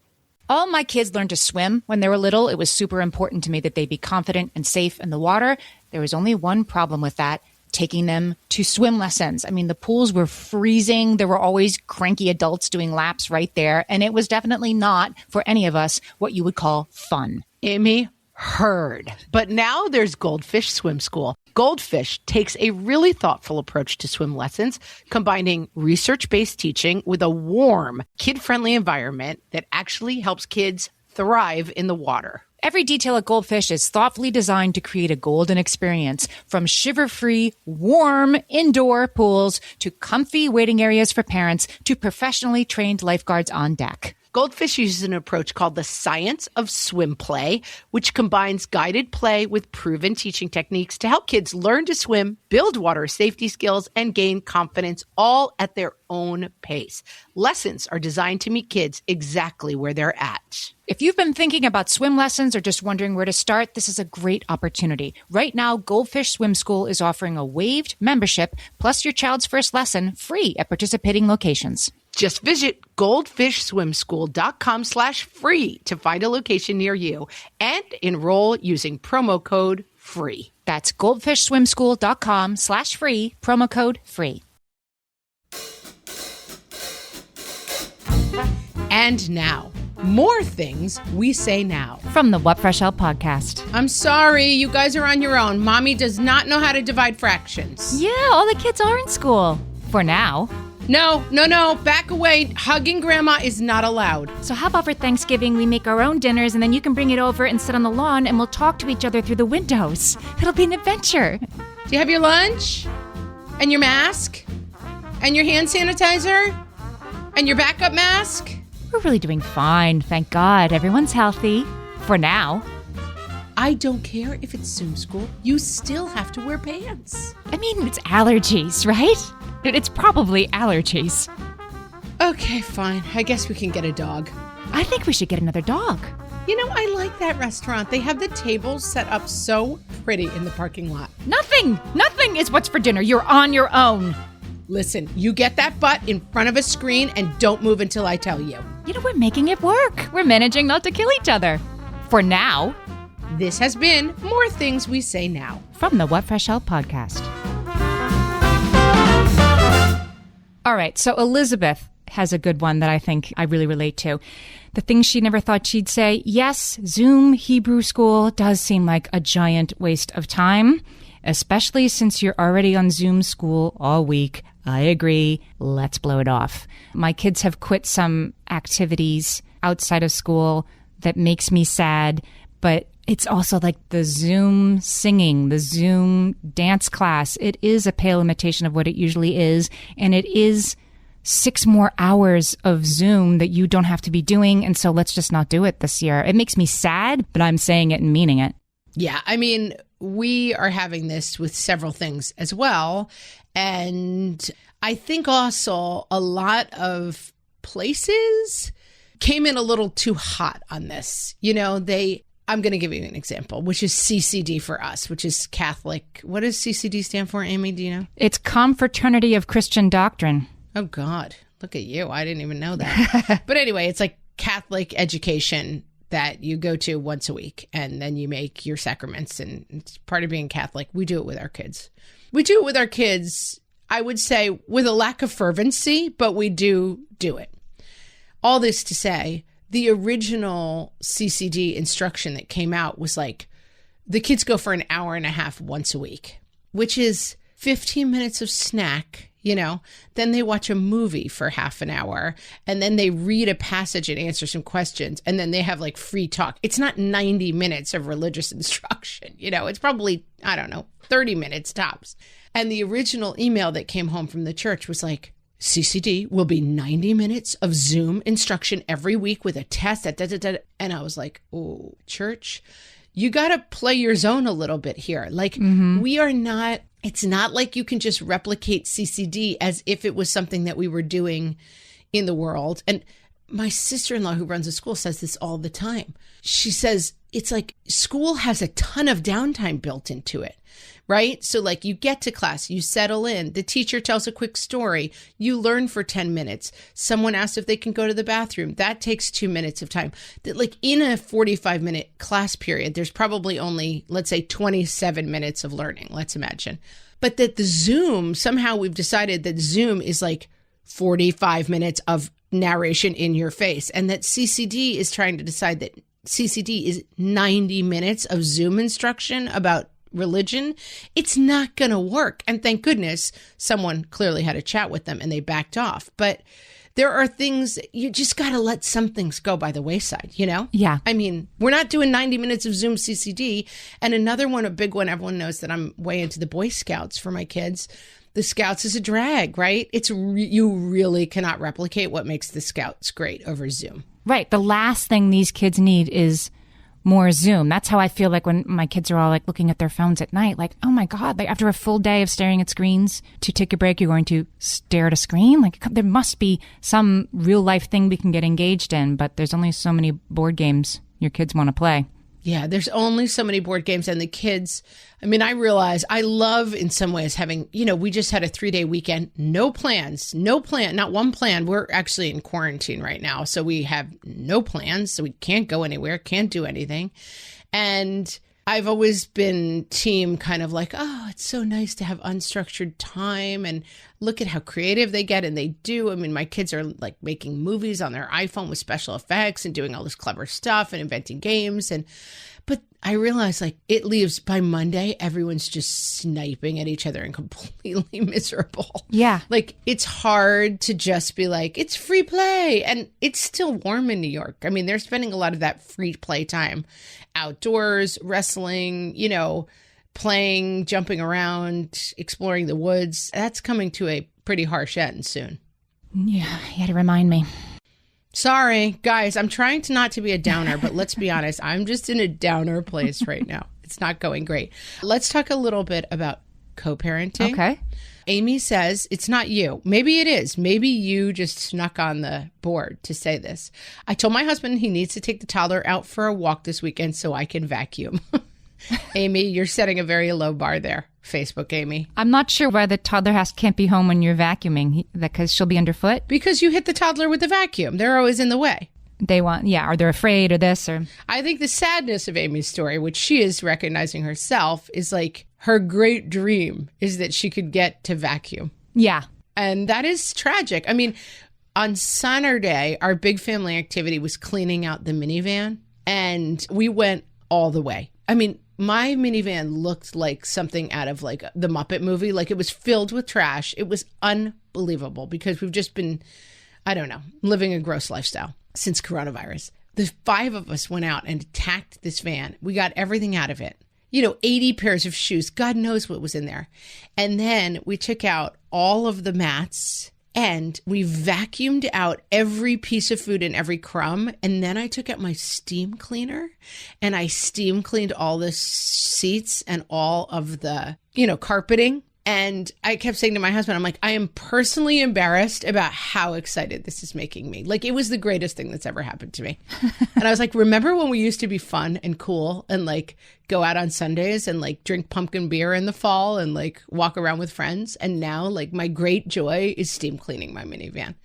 All my kids learned to swim when they were little. It was super important to me that they be confident and safe in the water. There was only one problem with that: taking them to swim lessons. I mean, the pools were freezing. There were always cranky adults doing laps right there. And it was definitely not, for any of us, what you would call fun. Amy, heard. But now there's Goldfish Swim School. Goldfish takes a really thoughtful approach to swim lessons, combining research-based teaching with a warm, kid-friendly environment that actually helps kids thrive in the water. Every detail at Goldfish is thoughtfully designed to create a golden experience, from shiver-free, warm indoor pools to comfy waiting areas for parents to professionally trained lifeguards on deck. Goldfish uses an approach called the science of swim play, which combines guided play with proven teaching techniques to help kids learn to swim, build water safety skills, and gain confidence, all at their own pace. Lessons are designed to meet kids exactly where they're at. If you've been thinking about swim lessons or just wondering where to start, this is a great opportunity. Right now, Goldfish Swim School is offering a waived membership plus your child's first lesson free at participating locations. Just visit goldfishswimschool.com/free to find a location near you and enroll using promo code FREE. That's goldfishswimschool.com/free, promo code FREE. And now, more things we say now. From the What Fresh Hell podcast. I'm sorry, you guys are on your own. Mommy does not know how to divide fractions. Yeah, all the kids are in school. For now. No. Back away. Hugging grandma is not allowed. So how about for Thanksgiving, we make our own dinners and then you can bring it over and sit on the lawn and we'll talk to each other through the windows. It'll be an adventure. Do you have your lunch? And your mask? And your hand sanitizer? And your backup mask? We're really doing fine, thank God. Everyone's healthy. For now. I don't care if it's Zoom school. You still have to wear pants. I mean, it's allergies, right? It's probably allergies. Okay, fine. I guess we can get a dog. I think we should get another dog. You know, I like that restaurant. They have the tables set up so pretty in the parking lot. Nothing is what's for dinner. You're on your own. Listen, you get that butt in front of a screen and don't move until I tell you. You know, we're making it work. We're managing not to kill each other. For now. This has been More Things We Say Now From the What Fresh Hell podcast. All right, so Elizabeth has a good one that I think I really relate to. The things she never thought she'd say. Yes, Zoom Hebrew school does seem like a giant waste of time, especially since you're already on Zoom school all week. I agree. Let's blow it off. My kids have quit some activities outside of school that makes me sad, but it's also like the Zoom singing, the Zoom dance class. It is a pale imitation of what it usually is, and it is 6 more hours of Zoom that you don't have to be doing, and so let's just not do it this year. It makes me sad, but I'm saying it and meaning it. Yeah, I mean, we are having this with several things as well, and I think also a lot of places came in a little too hot on this. You know, I'm going to give you an example, which is CCD for us, which is Catholic. What does CCD stand for, Amy? Do you know? It's Confraternity of Christian Doctrine. Oh, God. Look at you. I didn't even know that. But anyway, it's like Catholic education that you go to once a week, and then you make your sacraments, and it's part of being Catholic. We do it with our kids. We do it with our kids, I would say, with a lack of fervency, but we do it. All this to say, the original CCD instruction that came out was like, the kids go for an hour and a half once a week, which is 15 minutes of snack, you know, then they watch a movie for half an hour, and then they read a passage and answer some questions, and then they have like free talk. It's not 90 minutes of religious instruction, you know, it's probably, 30 minutes tops. And the original email that came home from the church was like, CCD will be 90 minutes of Zoom instruction every week with a test. And I was like, oh, church, you got to play your zone a little bit here. Like, we are not, it's not like you can just replicate CCD as if it was something that we were doing in the world. And my sister-in-law who runs a school says this all the time. She says, it's like school has a ton of downtime built into it. Right? So like you get to class, you settle in, the teacher tells a quick story, you learn for 10 minutes. Someone asks if they can go to the bathroom. That takes 2 minutes of time. That like in a 45-minute class period, there's probably only, let's say 27 minutes of learning, let's imagine. But that the Zoom, somehow we've decided that Zoom is like 45 minutes of narration in your face. And that CCD is trying to decide that CCD is 90 minutes of Zoom instruction about religion. It's not going to work. And thank goodness someone clearly had a chat with them and they backed off. But there are things, you just got to let some things go by the wayside, you know? Yeah. I mean, we're not doing 90 minutes of Zoom CCD. And another one, a big one, everyone knows that I'm way into the Boy Scouts for my kids. The Scouts is a drag, right? You really cannot replicate what makes the Scouts great over Zoom. Right. The last thing these kids need is more Zoom. That's how I feel like when my kids are all like looking at their phones at night, like, oh my God, like after a full day of staring at screens, to take a break, you're going to stare at a screen? Like there must be some real life thing we can get engaged in, but there's only so many board games your kids want to play. Yeah, there's only so many board games, and the kids, I mean, I realize I love in some ways having, we just had a 3-day weekend, no plans, not one plan. We're actually in quarantine right now, so we have no plans, so we can't go anywhere, can't do anything. And I've always been team kind of like, oh, it's so nice to have unstructured time and look at how creative they get. And they do. I mean, my kids are like making movies on their iPhone with special effects and doing all this clever stuff and inventing games. But I realize like it leaves by Monday, everyone's just sniping at each other and completely miserable. Yeah. Like it's hard to just be like, it's free play. And it's still warm in New York. I mean, they're spending a lot of that free play time outdoors, wrestling, playing, jumping around, exploring the woods. That's coming to a pretty harsh end soon. Yeah, you had to remind me. Sorry, guys, I'm trying to not to be a downer, but let's be honest, I'm just in a downer place right now. It's not going great. Let's talk a little bit about co-parenting. Okay. Amy says, it's not you. Maybe it is. Maybe you just snuck on the board to say this. I told my husband he needs to take the toddler out for a walk this weekend so I can vacuum. Amy, you're setting a very low bar there. Facebook, Amy. I'm not sure why the toddler can't be home when you're vacuuming, because she'll be underfoot. Because you hit the toddler with the vacuum. They're always in the way. They want, or they're afraid or this or. I think the sadness of Amy's story, which she is recognizing herself, is like her great dream is that she could get to vacuum. Yeah. And that is tragic. I mean, on Saturday, our big family activity was cleaning out the minivan, and we went all the way. I mean, my minivan looked like something out of like the Muppet movie. Like it was filled with trash. It was unbelievable because we've just been, I don't know, living a gross lifestyle since coronavirus. The 5 of us went out and attacked this van. We got everything out of it. 80 pairs of shoes. God knows what was in there. And then we took out all of the mats and we vacuumed out every piece of food and every crumb. And then I took out my steam cleaner and I steam cleaned all the seats and all of the, carpeting. And I kept saying to my husband, I'm like, I am personally embarrassed about how excited this is making me. Like, it was the greatest thing that's ever happened to me. And I was like, remember when we used to be fun and cool and like go out on Sundays and like drink pumpkin beer in the fall and like walk around with friends? And now like my great joy is steam cleaning my minivan.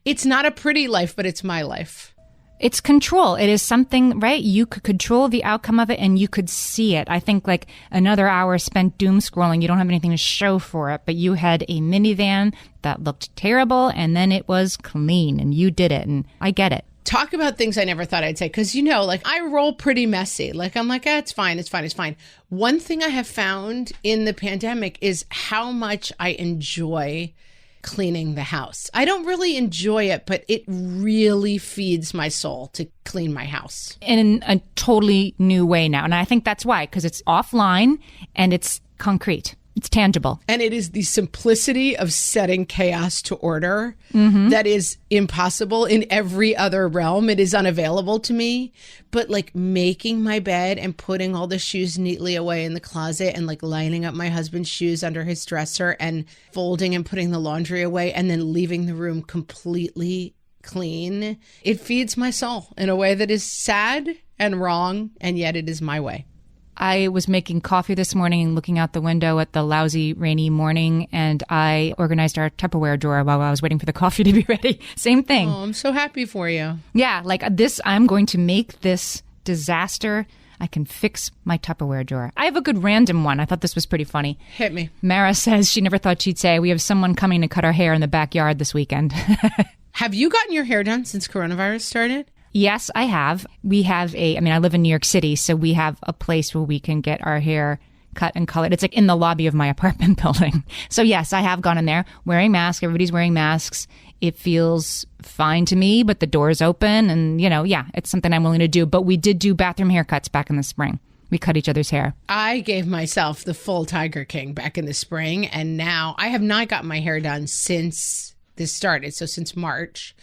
It's not a pretty life, but it's my life. It's control. It is something, right? You could control the outcome of it and you could see it. I think like another hour spent doom scrolling, you don't have anything to show for it, but you had a minivan that looked terrible and then it was clean and you did it. And I get it. Talk about things I never thought I'd say. Because, like I roll pretty messy. Like I'm like, it's fine. It's fine. It's fine. One thing I have found in the pandemic is how much I enjoy cleaning the house. I don't really enjoy it, but it really feeds my soul to clean my house. In a totally new way now. And I think that's why, because it's offline and it's concrete. It's tangible. And it is the simplicity of setting chaos to order that is impossible in every other realm. It is unavailable to me. But like making my bed and putting all the shoes neatly away in the closet and like lining up my husband's shoes under his dresser and folding and putting the laundry away and then leaving the room completely clean. It feeds my soul in a way that is sad and wrong, and yet it is my way. I was making coffee this morning and looking out the window at the lousy, rainy morning, and I organized our Tupperware drawer while I was waiting for the coffee to be ready. Same thing. Oh, I'm so happy for you. Yeah, like this, I'm going to make this disaster. I can fix my Tupperware drawer. I have a good random one. I thought this was pretty funny. Hit me. Mara says she never thought she'd say, we have someone coming to cut our hair in the backyard this weekend. Have you gotten your hair done since coronavirus started? Yes, I have. I live in New York City, so we have a place where we can get our hair cut and colored. It's like in the lobby of my apartment building. So yes, I have gone in there wearing masks. Everybody's wearing masks. It feels fine to me, but the door's open and, it's something I'm willing to do. But we did do bathroom haircuts back in the spring. We cut each other's hair. I gave myself the full Tiger King back in the spring, and now I have not gotten my hair done since this started. So since March.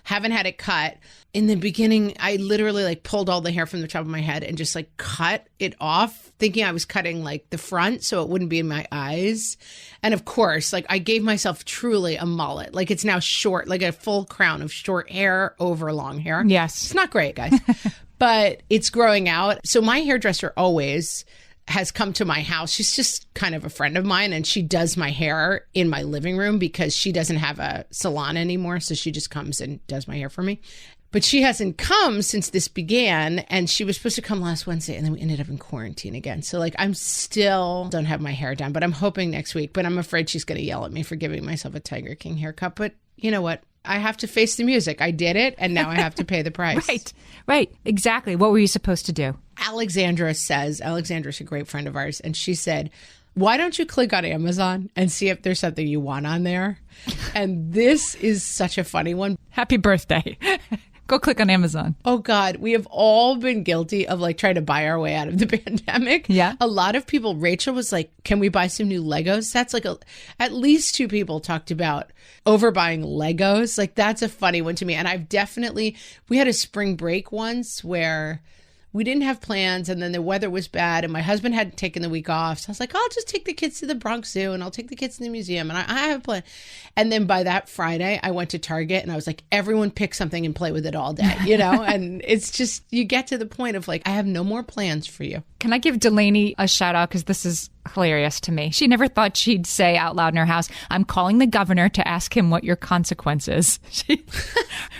Haven't had it cut. In the beginning, I literally like pulled all the hair from the top of my head and just like cut it off, thinking I was cutting like the front so it wouldn't be in my eyes. And of course, like I gave myself truly a mullet. Like it's now short, like a full crown of short hair over long hair. Yes. It's not great, guys, but it's growing out. So my hairdresser always has come to my house. She's just kind of a friend of mine, and she does my hair in my living room because she doesn't have a salon anymore. So she just comes and does my hair for me. But she hasn't come since this began, and she was supposed to come last Wednesday, and then we ended up in quarantine again. So like I'm still don't have my hair done, but I'm hoping next week. But I'm afraid she's going to yell at me for giving myself a Tiger King haircut. But you know what? I have to face the music. I did it, and now I have to pay the price. Right. Exactly. What were you supposed to do? Alexandra's a great friend of ours, and she said, why don't you click on Amazon and see if there's something you want on there? And this is such a funny one. Happy birthday. Go click on Amazon. Oh, God. We have all been guilty of like trying to buy our way out of the pandemic. Yeah. A lot of people, Rachel was like, can we buy some new Legos sets? Like at least 2 people talked about overbuying Legos. Like that's a funny one to me. And we had a spring break once where we didn't have plans, and then the weather was bad, and my husband hadn't taken the week off. So I was like, I'll just take the kids to the Bronx Zoo, and I'll take the kids to the museum, and I have a plan. And then by that Friday, I went to Target, and I was like, everyone pick something and play with it all day, you know? And it's just, you get to the point of like, I have no more plans for you. Can I give Delaney a shout out? Because this is hilarious to me. She never thought she'd say out loud in her house, I'm calling the governor to ask him what your consequence is.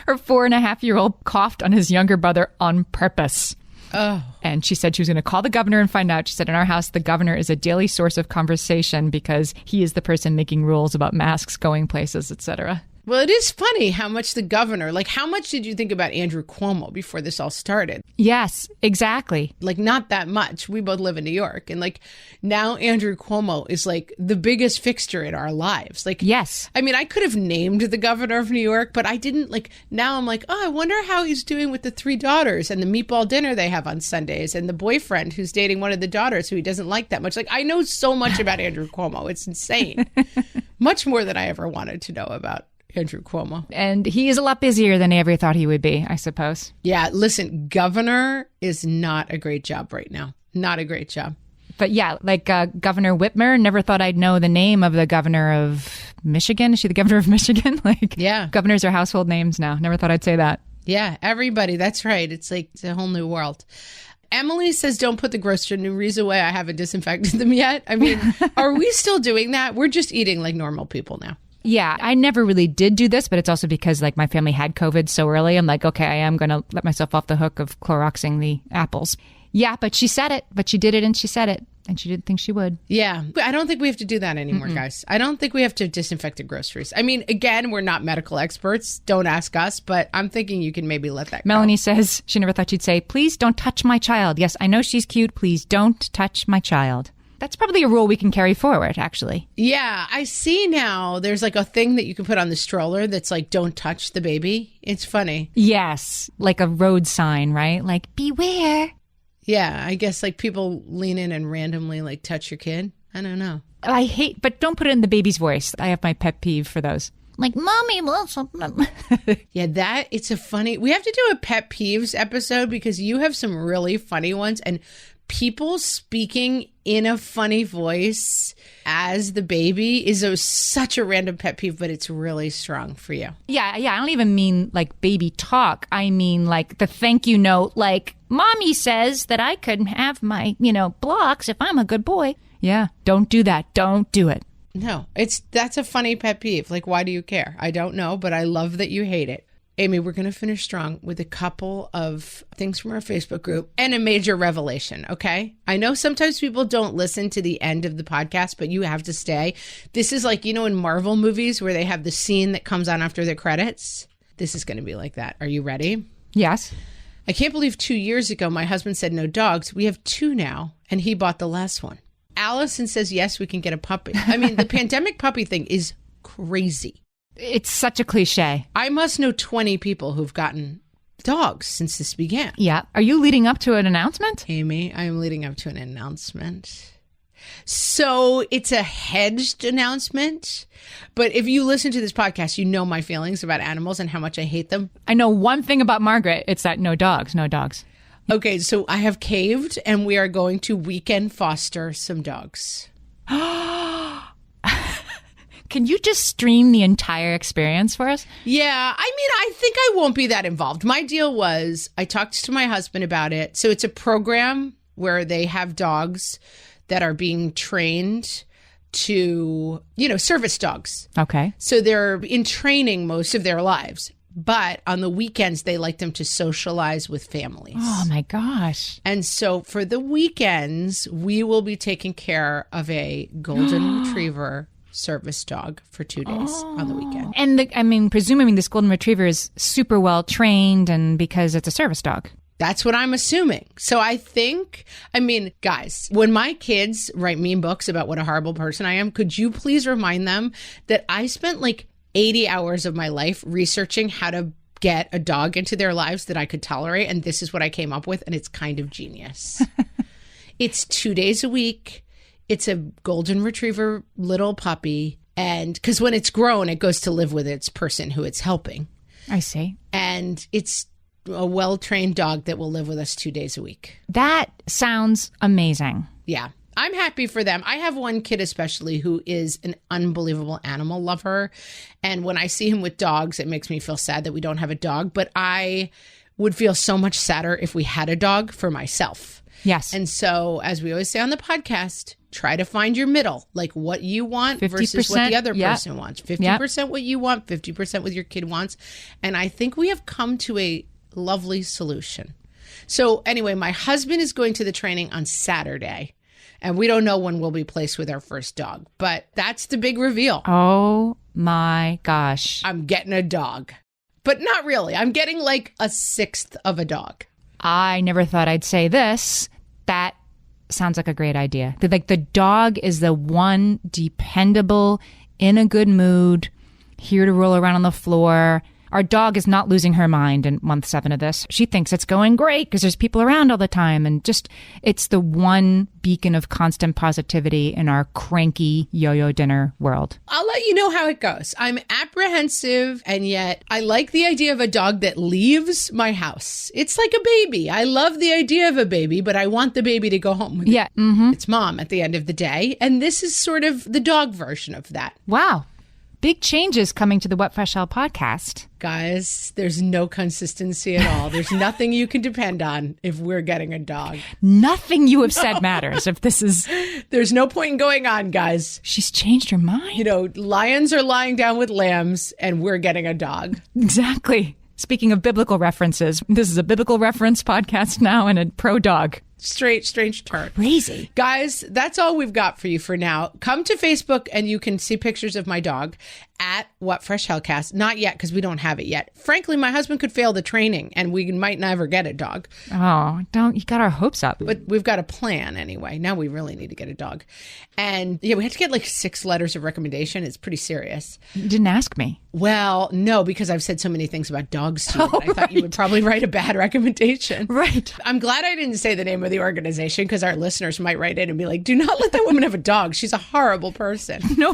Her 4.5-year-old coughed on his younger brother on purpose. Oh. And she said she was going to call the governor and find out. She said in our house, the governor is a daily source of conversation because he is the person making rules about masks, going places, etc. Well, it is funny how much the governor, like how much did you think about Andrew Cuomo before this all started? Yes, exactly. Like not that much. We both live in New York. And like now Andrew Cuomo is like the biggest fixture in our lives. Like, yes. I mean, I could have named the governor of New York, but I didn't. Like now I'm like, oh, I wonder how he's doing with the 3 daughters and the meatball dinner they have on Sundays and the boyfriend who's dating one of the daughters who he doesn't like that much. Like I know so much about Andrew Cuomo. It's insane. Much more than I ever wanted to know about Andrew Cuomo. And he is a lot busier than I ever thought he would be, I suppose. Yeah, listen, governor is not a great job right now. Not a great job. But yeah, like Governor Whitmer, never thought I'd know the name of the governor of Michigan. Is she the governor of Michigan? Like, yeah. Governors are household names now. Never thought I'd say that. Yeah, everybody. That's right. It's like it's a whole new world. Emily says, don't put the groceries away. I haven't disinfected them yet. I mean, are we still doing that? We're just eating like normal people now. Yeah, I never really did do this, but it's also because like my family had COVID so early. I'm like, okay, I am going to let myself off the hook of Cloroxing the apples. Yeah, but she said it, but she did it and she said it and she didn't think she would. Yeah, I don't think we have to do that anymore, guys. I don't think we have to disinfect the groceries. I mean, again, we're not medical experts. Don't ask us, but I'm thinking you can maybe let that go. Melanie says she never thought she'd say, please don't touch my child. Yes, I know she's cute. Please don't touch my child. That's probably a rule we can carry forward, actually. Yeah, I see now there's like a thing that you can put on the stroller that's like, don't touch the baby. It's funny. Yes, like a road sign, right? Like, beware. Yeah, I guess like people lean in and randomly like touch your kid. I don't know. I hate, but don't put it in the baby's voice. I have my pet peeve for those. Like, mommy wants something. Yeah, it's a funny, we have to do a pet peeves episode because you have some really funny ones and people speaking in a funny voice as the baby is such a random pet peeve, but it's really strong for you. Yeah. I don't even mean like baby talk. I mean like the thank you note, like mommy says that I could have my, blocks if I'm a good boy. Yeah. Don't do that. Don't do it. No, that's a funny pet peeve. Like, why do you care? I don't know, but I love that you hate it. Amy, we're going to finish strong with a couple of things from our Facebook group and a major revelation, okay? I know sometimes people don't listen to the end of the podcast, but you have to stay. This is like, in Marvel movies where they have the scene that comes on after the credits. This is going to be like that. Are you ready? Yes. I can't believe 2 years ago my husband said no dogs. We have 2 now, and he bought the last one. Allison says, yes, we can get a puppy. I mean, the pandemic puppy thing is crazy. It's such a cliche. I must know 20 people who've gotten dogs since this began. Yeah. Are you leading up to an announcement? Amy, I am leading up to an announcement. So it's a hedged announcement. But if you listen to this podcast, you know my feelings about animals and how much I hate them. I know one thing about Margaret. It's that no dogs, no dogs. Okay, so I have caved and we are going to weekend foster some dogs. Can you just stream the entire experience for us? Yeah, I mean, I think I won't be that involved. My deal was I talked to my husband about it. So it's a program where they have dogs that are being trained to, service dogs. Okay. So they're in training most of their lives. But on the weekends, they like them to socialize with families. Oh, my gosh. And so for the weekends, we will be taking care of a golden retriever service dog for 2 days on the weekend. And presuming this golden retriever is super well trained and because it's a service dog. That's what I'm assuming. So I think, guys, when my kids write mean books about what a horrible person I am, could you please remind them that I spent like 80 hours of my life researching how to get a dog into their lives that I could tolerate. And this is what I came up with. And it's kind of genius. It's 2 days a week. It's a golden retriever little puppy. And because when it's grown, it goes to live with its person who it's helping. I see. And it's a well-trained dog that will live with us 2 days a week. That sounds amazing. Yeah. I'm happy for them. I have one kid especially who is an unbelievable animal lover. And when I see him with dogs, it makes me feel sad that we don't have a dog. But I would feel so much sadder if we had a dog for myself. Yes. And so, as we always say on the podcast, try to find your middle, like what you want versus what the other person wants. 50% what you want, 50% what your kid wants. And I think we have come to a lovely solution. So anyway, my husband is going to the training on Saturday. And we don't know when we'll be placed with our first dog. But that's the big reveal. Oh, my gosh. I'm getting a dog. But not really. I'm getting like a sixth of a dog. I never thought I'd say this. That sounds like a great idea. Like the dog is the one dependable, in a good mood, here to roll around on the floor. Our dog is not losing her mind in month 7 of this. She thinks it's going great because there's people around all the time. And just, it's the one beacon of constant positivity in our cranky yo-yo dinner world. I'll let you know how it goes. I'm apprehensive, and yet I like the idea of a dog that leaves my house. It's like a baby. I love the idea of a baby, but I want the baby to go home with its mom at the end of the day. And this is sort of the dog version of that. Wow. Big changes coming to the What Fresh Hell podcast. Guys, there's no consistency at all. There's nothing you can depend on if we're getting a dog. Nothing you have said matters if this is... There's no point in going on, guys. She's changed her mind. You know, lions are lying down with lambs, and we're getting a dog. Exactly. Speaking of biblical references, this is a biblical reference podcast now and a pro-dog. Strange turn. Crazy. Guys, that's all we've got for you for now. Come to Facebook and you can see pictures of my dog at What Fresh Hellcast. Not yet, because we don't have it yet. Frankly, my husband could fail the training and we might never get a dog. Oh, you got our hopes up. But we've got a plan anyway. Now we really need to get a dog. And yeah, we had to get like 6 letters of recommendation. It's pretty serious. You didn't ask me. Well, no, because I've said so many things about dogs to you. I thought you would probably write a bad recommendation. Right. I'm glad I didn't say the name of the organization, because our listeners might write in and be like, do not let that woman have a dog. She's a horrible person. No.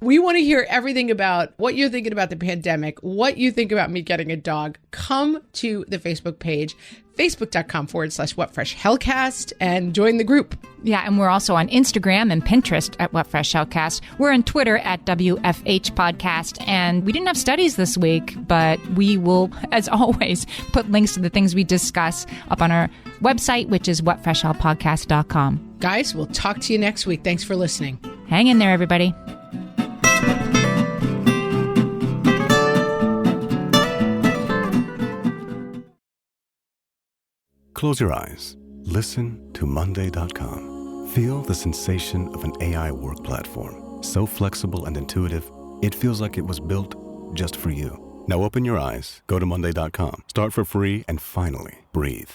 We want to hear everything about what you're thinking about the pandemic, what you think about me getting a dog. Come to the Facebook page, facebook.com/whatfreshhellcast, and join the group. Yeah, and we're also on Instagram and Pinterest at What Fresh Hellcast. We're on Twitter at WFH Podcast. And we didn't have studies this week, but we will, as always, put links to the things we discuss up on our website, which is whatfreshhellpodcast.com. Guys, we'll talk to you next week. Thanks for listening. Hang in there, everybody. Close your eyes. Listen to Monday.com. Feel the sensation of an AI work platform. So flexible and intuitive, it feels like it was built just for you. Now open your eyes, go to Monday.com, start for free, and finally breathe.